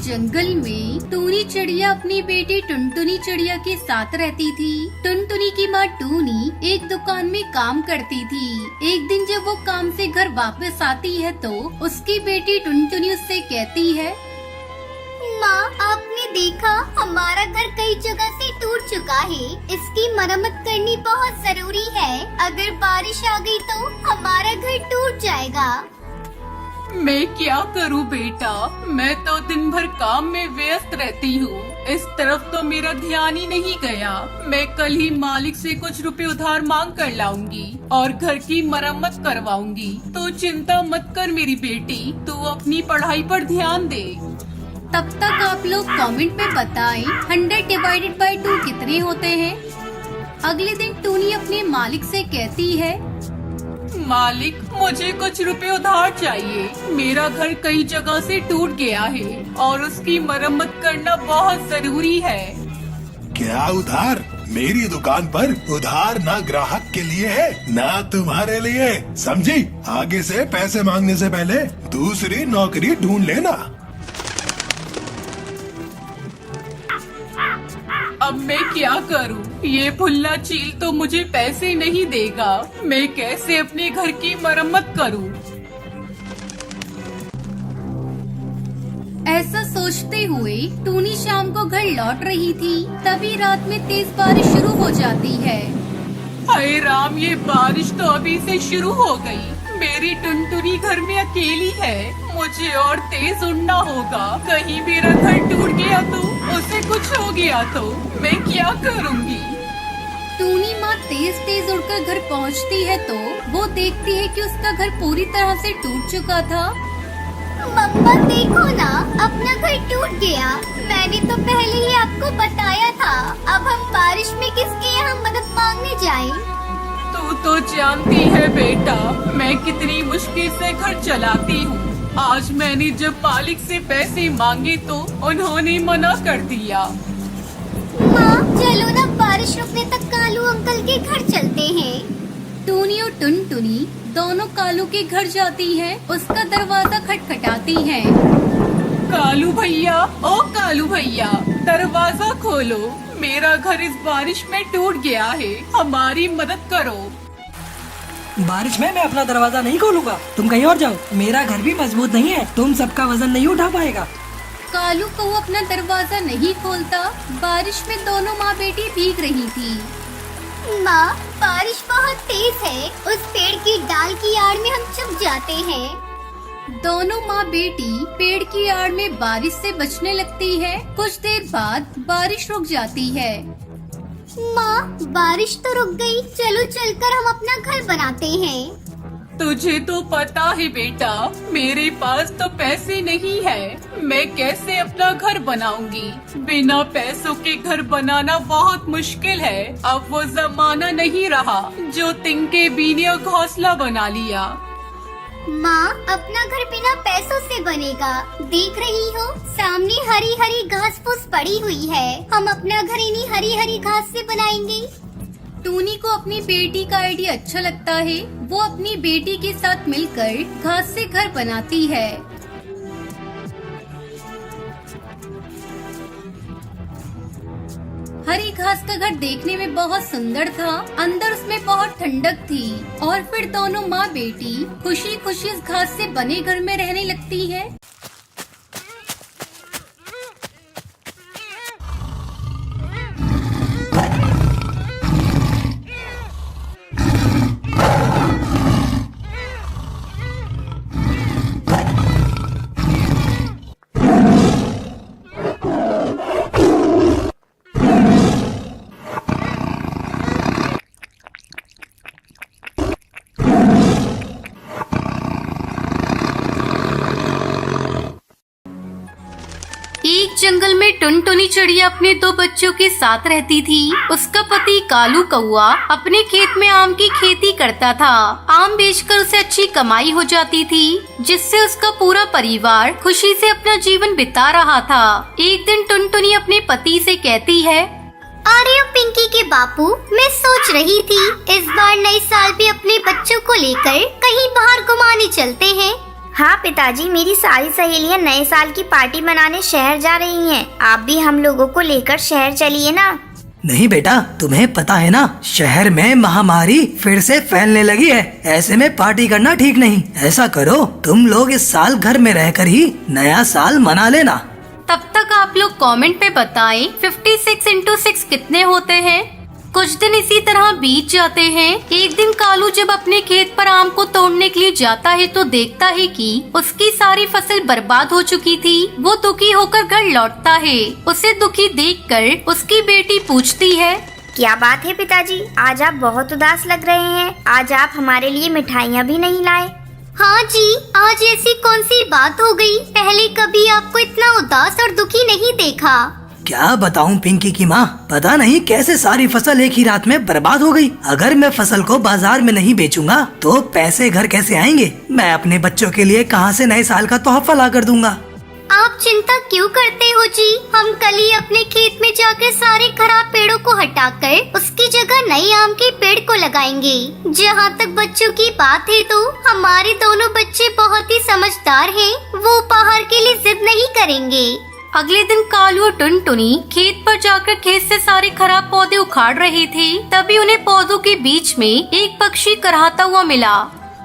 जंगल में टूनी चिड़िया अपनी बेटी टुनटुनी चिड़िया के साथ रहती थी। टुनटुनी की माँ टूनी एक दुकान में काम करती थी। एक दिन जब वो काम से घर वापस आती है तो उसकी बेटी टुनटुनी उससे कहती है, माँ, आपने देखा हमारा घर कई जगह से टूट चुका है। इसकी मरम्मत करनी बहुत जरूरी है। अगर बारिश आ गई तो हमारा घर टूट जाएगा। मैं क्या करूं बेटा, मैं तो दिन भर काम में व्यस्त रहती हूँ। इस तरफ तो मेरा ध्यान ही नहीं गया। मैं कल ही मालिक से कुछ रुपए उधार मांग कर लाऊंगी और घर की मरम्मत करवाऊंगी। तो चिंता मत कर मेरी बेटी, तू अपनी पढ़ाई पर ध्यान दे। तब तक आप लोग कमेंट में बताएं 100 डिवाइडेड बाय 2 कितने होते हैं। अगले दिन टूनी अपने मालिक से कहती है, मालिक, मुझे कुछ रुपए उधार चाहिए। मेरा घर कई जगह से टूट गया है और उसकी मरम्मत करना बहुत जरूरी है। क्या उधार? मेरी दुकान पर उधार ना ग्राहक के लिए है ना तुम्हारे लिए, समझी? आगे से पैसे मांगने से पहले दूसरी नौकरी ढूंढ लेना। अब मैं क्या करूं? ये भुल्ला चील तो मुझे पैसे नहीं देगा। मैं कैसे अपने घर की मरम्मत करूं? ऐसा सोचते हुए टूनी शाम को घर लौट रही थी। तभी रात में तेज बारिश शुरू हो जाती है। हाय राम, ये बारिश तो अभी से शुरू हो गई। मेरी टुनटुनी घर में अकेली है। मुझे और तेज उड़ना होगा। कहीं मेरा घर टूट गया तो, उसे कुछ हो गया तो मैं क्या करूँगी? टूनी माँ तेज तेज उड़कर घर पहुँचती है तो वो देखती है कि उसका घर पूरी तरह से टूट चुका था। मम्मा देखो ना, अपना घर टूट गया। मैंने तो पहले ही आपको बताया था। अब हम बारिश में किसके यहाँ मदद मांगने जाएं? तू तो जानती है बेटा, मैं कितनी मुश्किल से घर चलाती हूँ। आज मैंने जब मालिक से पैसे मांगे तो उन्होंने मना कर दिया। माँ, चलो ना, बारिश रुकने तक कालू अंकल के घर चलते हैं। टूनी और टुनटुनी दोनों कालू के घर जाती हैं। उसका दरवाजा खटखटाती हैं। कालू भैया, ओ कालू भैया, दरवाजा खोलो। मेरा घर इस बारिश में टूट गया है, हमारी मदद करो। बारिश में मैं अपना दरवाजा नहीं खोलूंगा। तुम कहीं और जाओ, मेरा घर भी मजबूत नहीं है। तुम सबका वजन नहीं उठा पाएगा। कालू को अपना दरवाजा नहीं खोलता। बारिश में दोनों माँ बेटी भीग रही थी। माँ, बारिश बहुत तेज है। उस पेड़ की डाल की आड़ में हम छुप जाते हैं। दोनों माँ बेटी पेड़ की आड़ में बारिश से बचने लगती है। कुछ देर बाद बारिश रुक जाती है। माँ, बारिश तो रुक गई। चलो चलकर हम अपना घर बनाते हैं। तुझे तो पता है बेटा, मेरे पास तो पैसे नहीं है। मैं कैसे अपना घर बनाऊंगी? बिना पैसों के घर बनाना बहुत मुश्किल है। अब वो जमाना नहीं रहा जो तिनके बीने घोंसला बना लिया। माँ, अपना घर बिना पैसों से बनेगा। देख रही हो, सामने हरी हरी घास फूस पड़ी हुई है। हम अपना घर इन्हीं हरी हरी घास से बनाएंगे। टूनी को अपनी बेटी का आइडिया अच्छा लगता है। वो अपनी बेटी के साथ मिलकर घास से घर बनाती है। हरी घास का घर देखने में बहुत सुंदर था। अंदर उसमें बहुत ठंडक थी। और फिर दोनों माँ बेटी खुशी खुशी इस घास से बने घर में रहने लगती है। एक जंगल में टुनटुनी चिड़िया अपने 2 बच्चों के साथ रहती थी। उसका पति कालू कौआ अपने खेत में आम की खेती करता था। आम बेचकर उसे अच्छी कमाई हो जाती थी, जिससे उसका पूरा परिवार खुशी से अपना जीवन बिता रहा था। एक दिन टुनटुनी अपने पति से कहती है, अरे पिंकी के बापू, मैं सोच रही थी इस बार नए साल पे अपने बच्चों को लेकर कहीं बाहर घुमाने चलते हैं। हाँ पिताजी, मेरी सारी सहेलियाँ नए साल की पार्टी मनाने शहर जा रही हैं। आप भी हम लोगों को लेकर शहर चलिए ना। नहीं बेटा, तुम्हें पता है ना, शहर में महामारी फिर से फैलने लगी है। ऐसे में पार्टी करना ठीक नहीं। ऐसा करो, तुम लोग इस साल घर में रहकर ही नया साल मना लेना। तब तक आप लोग कमेंट पे बताएं 56 into 6 कितने होते हैं। कुछ दिन इसी तरह बीत जाते हैं। एक दिन कालू जब अपने खेत पर आम को तोड़ने के लिए जाता है तो देखता है कि उसकी सारी फसल बर्बाद हो चुकी थी। वो दुखी होकर घर लौटता है। उसे दुखी देखकर उसकी बेटी पूछती है, क्या बात है पिताजी, आज आप बहुत उदास लग रहे हैं। आज आप हमारे लिए मिठाइयाँ भी नहीं लाए। हाँ जी, आज ऐसी कौन सी बात हो गई? पहले कभी आपको इतना उदास और दुखी नहीं देखा। क्या बताऊं पिंकी की माँ, पता नहीं कैसे सारी फसल एक ही रात में बर्बाद हो गई। अगर मैं फसल को बाजार में नहीं बेचूंगा तो पैसे घर कैसे आएंगे? मैं अपने बच्चों के लिए कहाँ से नए साल का तोहफा ला कर दूंगा। आप चिंता क्यों करते हो जी? हम कल ही अपने खेत में जाकर सारे खराब पेड़ों को हटाकर उसकी जगह नए आम के पेड़ को लगाएंगे। जहाँ तक बच्चों की बात है तो हमारे दोनों बच्चे बहुत ही समझदार हैं। वो उपहार के लिए जिद नहीं करेंगे। अगले दिन कालू और टुनटुनी खेत पर जाकर खेत से सारे खराब पौधे उखाड़ रहे थे। तभी उन्हें पौधों के बीच में एक पक्षी कराहता हुआ मिला।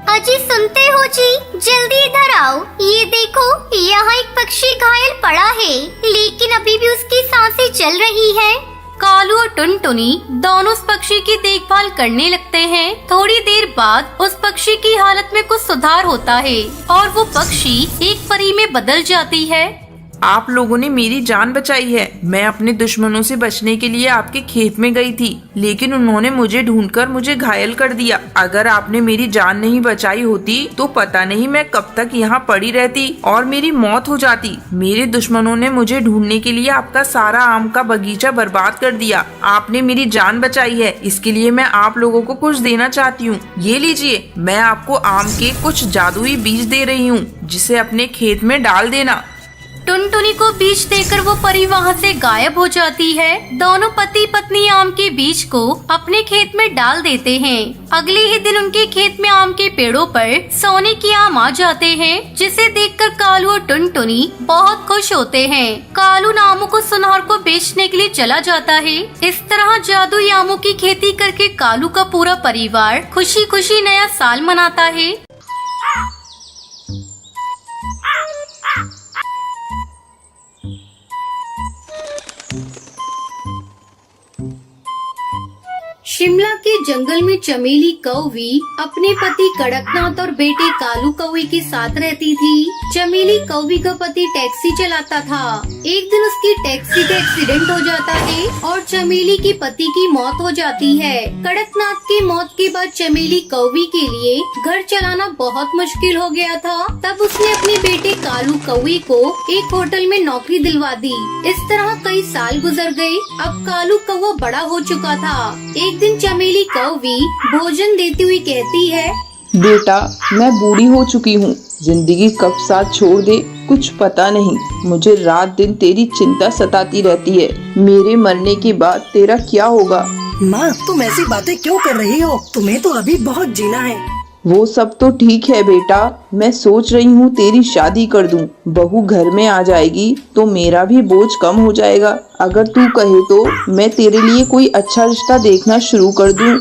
अजी सुनते हो जी, जल्दी इधर आओ। ये देखो, यहाँ एक पक्षी घायल पड़ा है, लेकिन अभी भी उसकी सांसें चल रही है। कालू और टुनटुनी दोनों उस पक्षी की देखभाल करने लगते हैं। थोड़ी देर बाद उस पक्षी की हालत में कुछ सुधार होता है और वो पक्षी एक परी में बदल जाती है। आप लोगों ने मेरी जान बचाई है। मैं अपने दुश्मनों से बचने के लिए आपके खेत में गई थी, लेकिन उन्होंने मुझे ढूंढकर मुझे घायल कर दिया। अगर आपने मेरी जान नहीं बचाई होती तो पता नहीं मैं कब तक यहाँ पड़ी रहती और मेरी मौत हो जाती। मेरे दुश्मनों ने मुझे ढूंढने के लिए आपका सारा आम का बगीचा बर्बाद कर दिया। आपने मेरी जान बचाई है, इसके लिए मैं आप लोगों को कुछ देना चाहती हूँ। ये लीजिए, मैं आपको आम के कुछ जादुई बीज दे रही हूँ, जिसे अपने खेत में डाल देना। टुनटुनी को बीज देकर वो परी वहाँ से गायब हो जाती है। दोनों पति पत्नी आम के बीज को अपने खेत में डाल देते हैं। अगले ही दिन उनके खेत में आम के पेड़ों पर सोने के आम आ जाते हैं, जिसे देखकर कालू और टुनटुनी बहुत खुश होते हैं। कालू आमों को सुनार को बेचने के लिए चला जाता है। इस तरह जादुई आमों की खेती करके कालू का पूरा परिवार खुशी खुशी नया साल मनाता है। शिमला के जंगल में चमेली कौवी अपने पति कड़कनाथ और बेटे कालू कौवे के साथ रहती थी। चमेली कौवी का पति टैक्सी चलाता था। एक दिन उसकी टैक्सी का एक्सीडेंट हो जाता है और चमेली के पति की मौत हो जाती है। कड़कनाथ की मौत के बाद चमेली कौवी के लिए घर चलाना बहुत मुश्किल हो गया था। तब उसने अपने बेटे कालू कौवे को एक होटल में नौकरी दिलवा दी। इस तरह कई साल गुजर गए। अब कालू कौवा बड़ा हो चुका था। एक दिन चमेली कौवी भोजन देती हुई कहती है, बेटा, मैं बूढ़ी हो चुकी हूँ। जिंदगी कब साथ छोड़ दे कुछ पता नहीं। मुझे रात दिन तेरी चिंता सताती रहती है। मेरे मरने के बाद तेरा क्या होगा? माँ, तुम ऐसी बातें क्यों कर रही हो? तुम्हें तो अभी बहुत जीना है। वो सब तो ठीक है बेटा, मैं सोच रही हूँ तेरी शादी कर दूँ। बहू घर में आ जाएगी तो मेरा भी बोझ कम हो जाएगा। अगर तू कहे तो मैं तेरे लिए कोई अच्छा रिश्ता देखना शुरू कर दूँ।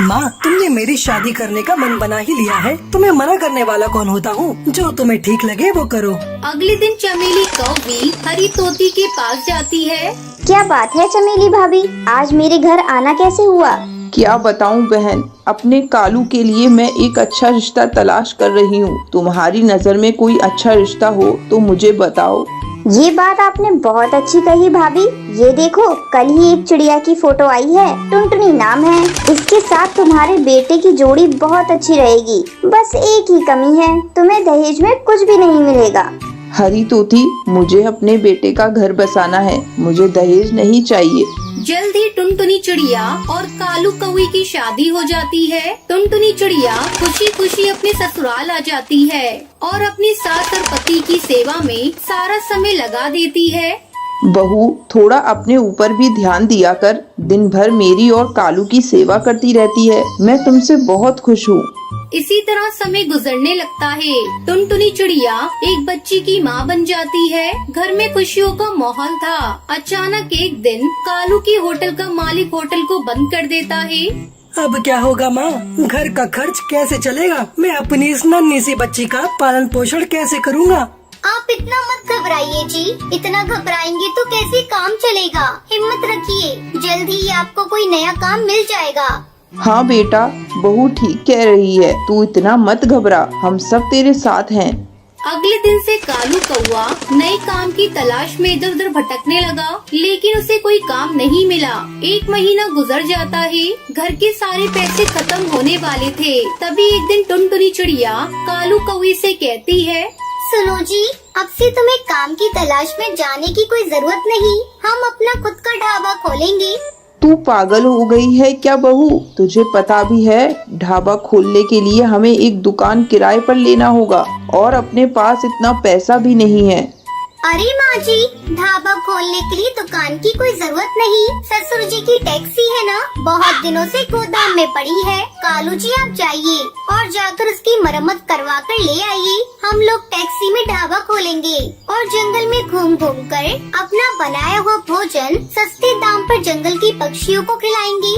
माँ, तुमने मेरी शादी करने का मन बना ही लिया है। तुम्हें मना करने वाला कौन होता हूँ? जो तुम्हें ठीक लगे वो करो। अगले दिन चमेली कौवी हरी तोती के पास जाती है। क्या बात है चमेली भाभी, आज मेरे घर आना कैसे हुआ? क्या बताऊं बहन, अपने कालू के लिए मैं एक अच्छा रिश्ता तलाश कर रही हूँ। तुम्हारी नजर में कोई अच्छा रिश्ता हो तो मुझे बताओ। ये बात आपने बहुत अच्छी कही भाभी। ये देखो, कल ही एक चिड़िया की फोटो आई है, टुनटुनी नाम है। इसके साथ तुम्हारे बेटे की जोड़ी बहुत अच्छी रहेगी। बस एक ही कमी है, तुम्हें दहेज में कुछ भी नहीं मिलेगा। हरी तोती, मुझे अपने बेटे का घर बसाना है, मुझे दहेज नहीं चाहिए। जल्द ही टुनटुनी चिड़िया और कालू कौवे की शादी हो जाती है। टुनटुनी चिड़िया खुशी खुशी अपने ससुराल आ जाती है और अपनी सास और पति की सेवा में सारा समय लगा देती है। बहू, थोड़ा अपने ऊपर भी ध्यान दिया कर। दिन भर मेरी और कालू की सेवा करती रहती है। मैं तुमसे बहुत खुश हूँ। इसी तरह समय गुजरने लगता है। टुनटुनी चिड़िया एक बच्ची की माँ बन जाती है। घर में खुशियों का माहौल था। अचानक एक दिन कालू की होटल का मालिक होटल को बंद कर देता है। अब क्या होगा माँ? घर का खर्च कैसे चलेगा? मैं अपनी इस नन्ही सी बच्ची का पालन पोषण कैसे करूँगा? आप इतना मत घबराइए जी। इतना घबराएंगे तो कैसे काम चलेगा? हिम्मत रखिए, जल्द ही आपको कोई नया काम मिल जाएगा। हाँ बेटा, बहू ठीक कह रही है। तू इतना मत घबरा, हम सब तेरे साथ हैं। अगले दिन से कालू कौआ नए काम की तलाश में इधर उधर भटकने लगा, लेकिन उसे कोई काम नहीं मिला। 1 महीना गुजर जाता है। घर के सारे पैसे खत्म होने वाले थे। तभी एक दिन टुनटुनी चिड़िया कालू कौवे से कहती है, सुनो जी, अब से तुम्हें काम की तलाश में जाने की कोई जरूरत नहीं। हम अपना खुद का ढाबा खोलेंगे। तू पागल हो गई है क्या बहू? तुझे पता भी है ढाबा खोलने के लिए हमें एक दुकान किराए पर लेना होगा और अपने पास इतना पैसा भी नहीं है। अरे माँ जी, ढाबा खोलने के लिए दुकान की कोई जरूरत नहीं। ससुर जी की टैक्सी है ना, बहुत दिनों से गोदाम में पड़ी है। कालू जी आप जाइए और जाकर उसकी मरम्मत करवा कर ले आइए। हम लोग टैक्सी में ढाबा खोलेंगे और जंगल में घूम घूम कर अपना बनाया हुआ भोजन सस्ते दाम पर जंगल की पक्षियों को खिलाएंगे।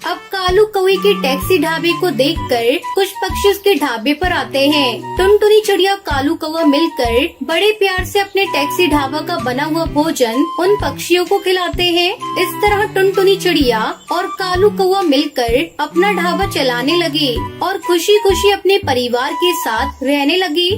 अब कालू कौवे के टैक्सी ढाबे को देखकर कुछ पक्षी उसके ढाबे पर आते हैं। टुनटुनी चिड़िया कालू कौवा मिलकर बड़े प्यार से अपने टैक्सी ढाबा का बना हुआ भोजन उन पक्षियों को खिलाते हैं। इस तरह टुनटुनी चिड़िया और कालू कौवा मिलकर अपना ढाबा चलाने लगे और खुशी खुशी अपने परिवार के साथ रहने लगे।